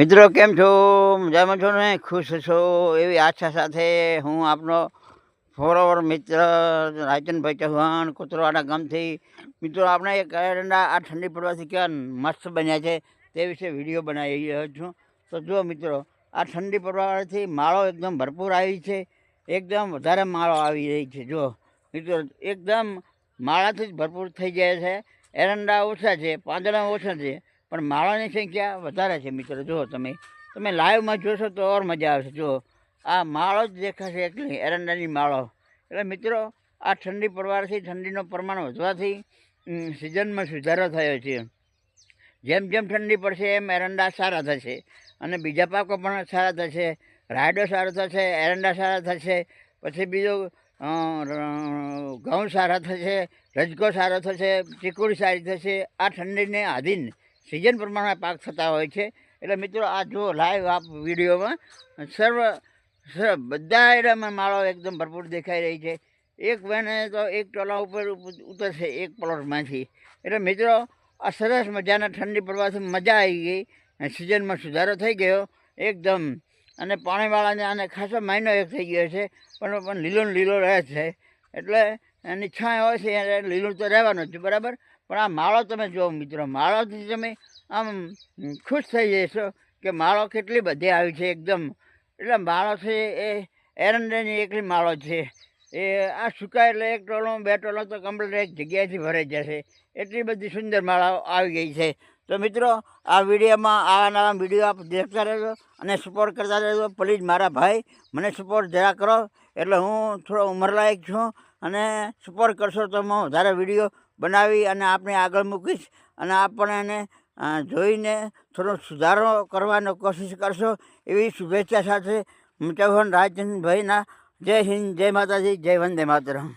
મિત્રો કેમ છો? મજામાં છો ને? ખુશ છો એવી આશા સાથે હું આપનો ફોરવર મિત્ર રાયચંદભાઈ ચૌહાણ કોતરવાડા ગામથી. મિત્રો આપણે એક એરંડા આ ઠંડી પડવાથી કેવા મસ્ત બન્યા છે તે વિશે વિડીયો બનાવી રહ્યો છું. તો જુઓ મિત્રો, આ ઠંડી પડવાથી માળો એકદમ ભરપૂર આવી છે, એકદમ વધારે માળો આવી રહી છે. જુઓ મિત્રો, એકદમ માળાથી જ ભરપૂર થઈ જાય છે. એરંડા ઓછા છે, પાંદડા ઓછા છે, પણ માળાની સંખ્યા વધારે છે. મિત્રો જુઓ, તમે લાઈવમાં જોશો તો ઓર મજા આવશે. જુઓ, આ માળો જ દેખાશે, એકલી એરંડાની માળો. એટલે મિત્રો, આ ઠંડી પડવાથી, ઠંડીનું પ્રમાણ વધવાથી સિઝનમાં સુધારો થયો છે. જેમ જેમ ઠંડી પડશે એમ એરંડા સારા થશે અને બીજા પાકો પણ સારા થશે. રાયડો સારો થશે, એરંડા સારા થશે, પછી બીજું ઘઉં સારા થશે, રજકો સારો થશે, ચીકુડી સારી થશે. આ ઠંડીને આધીન સિઝન પ્રમાણે પાક થતા હોય છે. એટલે મિત્રો, આ જો લાઈવ આપ વિડીયોમાં બધા એડામાં માળો એકદમ ભરપૂર દેખાઈ રહી છે. એક બહેને તો એક ટોલા ઉપર ઉતરશે એક પ્લોટમાંથી. એટલે મિત્રો, આ સરસ મજાના ઠંડી પડવાથી મજા આવી ગઈ, સિઝનમાં સુધારો થઈ ગયો એકદમ. અને પાણીવાળાને આને ખાસો મહિનો એક થઈ ગયો છે, પણ લીલો ને લીલો રહે છે. એટલે એની છાંય હોય છે એટલે લીલું તો રહેવાનું જ, બરાબર. પણ આ માળો તમે જુઓ મિત્રો, માળોથી તમે આમ ખુશ થઈ જશો કે માળો કેટલી બધી આવી છે એકદમ. એટલે માળો છે એ એરંડાની એકલી માળો છે. એ આ સુકાય એટલે એક ટોલો બે ટોલો તો કમ્પ્લીટ એક જગ્યાએથી ભરાઈ જશે. એટલી બધી સુંદર માળાઓ આવી ગઈ છે. તો મિત્રો, આ વિડીયોમાં આવા નવા વિડીયો આપ દેખતા રહેજો અને સપોર્ટ કરતા રહેજો. પ્લીઝ મારા ભાઈ, મને સપોર્ટ જરા કરો. એટલે હું થોડો ઉંમરલાયક છું અને સપોર્ટ કરશો તો હું વધારે વિડીયો બનાવી અને આપણે આગળ મૂકીશ. અને આપણે એને જોઈને થોડો સુધારો કરવાનો કોશિશ કરશો એવી શુભેચ્છા સાથે ચૌહાણ રાયચંદભાઈના જય હિન્દ, જય માતાજી, જય વંદે માતરમ.